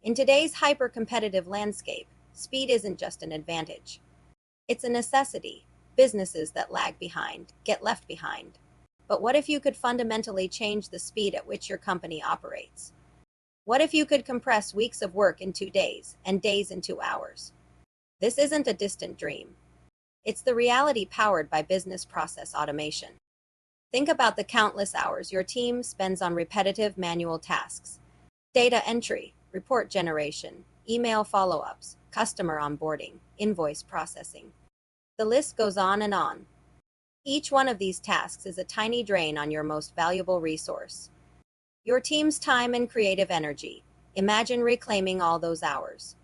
In today's hyper-competitive landscape, speed isn't just an advantage. It's a necessity. Businesses that lag behind get left behind. But what if you could fundamentally change the speed at which your company operates? What if you could compress weeks of work into days and days into hours? This isn't a distant dream. It's the reality powered by business process automation. Think about the countless hours your team spends on repetitive manual tasks: data entry, report generation, email follow-ups, customer onboarding, invoice processing. The list goes on and on. Each one of these tasks is a tiny drain on your most valuable resource, your team's time and creative energy. Imagine reclaiming all those hours.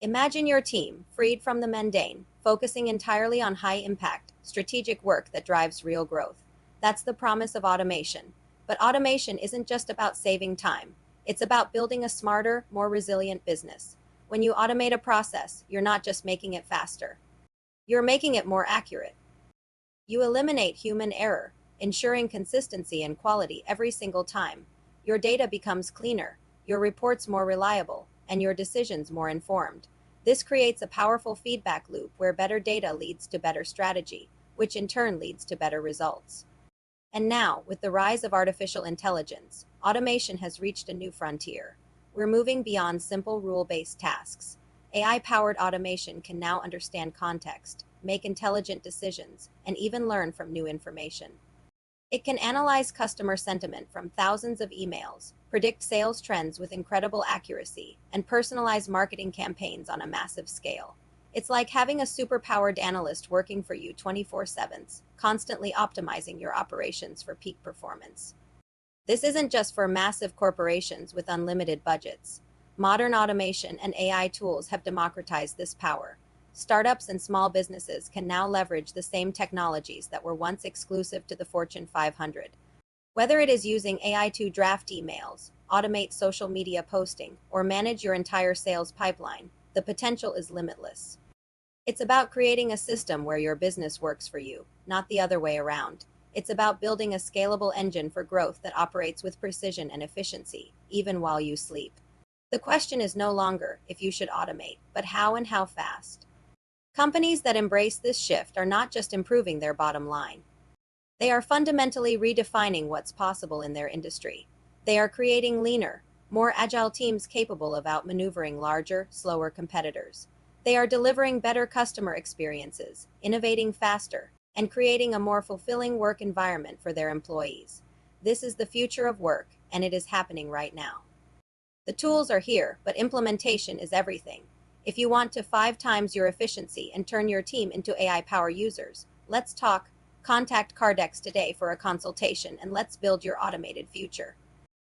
Imagine your team, freed from the mundane, focusing entirely on high-impact, strategic work that drives real growth. That's the promise of automation. But automation isn't just about saving time. It's about building a smarter, more resilient business. When you automate a process, you're not just making it faster. You're making it more accurate. You eliminate human error, ensuring consistency and quality every single time. Your data becomes cleaner, your reports more reliable, and your decisions more informed. This creates a powerful feedback loop where better data leads to better strategy, which in turn leads to better results. And now, with the rise of artificial intelligence, automation has reached a new frontier. We're moving beyond simple rule-based tasks. AI-powered automation can now understand context, make intelligent decisions, and even learn from new information. It can analyze customer sentiment from thousands of emails, predict sales trends with incredible accuracy, and personalize marketing campaigns on a massive scale. It's like having a superpowered analyst working for you 24/7, constantly optimizing your operations for peak performance. This isn't just for massive corporations with unlimited budgets. Modern automation and AI tools have democratized this power. Startups and small businesses can now leverage the same technologies that were once exclusive to the Fortune 500. Whether it is using AI to draft emails, automate social media posting, or manage your entire sales pipeline, the potential is limitless. It's about creating a system where your business works for you, not the other way around. It's about building a scalable engine for growth that operates with precision and efficiency, even while you sleep. The question is no longer if you should automate, but how and how fast. Companies that embrace this shift are not just improving their bottom line. They are fundamentally redefining what's possible in their industry. They are creating leaner, more agile teams capable of outmaneuvering larger, slower competitors. They are delivering better customer experiences, innovating faster, and creating a more fulfilling work environment for their employees. This is the future of work, and it is happening right now. The tools are here, but implementation is everything. If you want to 5 times your efficiency and turn your team into AI power users, let's talk. Contact Cardex today for a consultation, and let's build your automated future.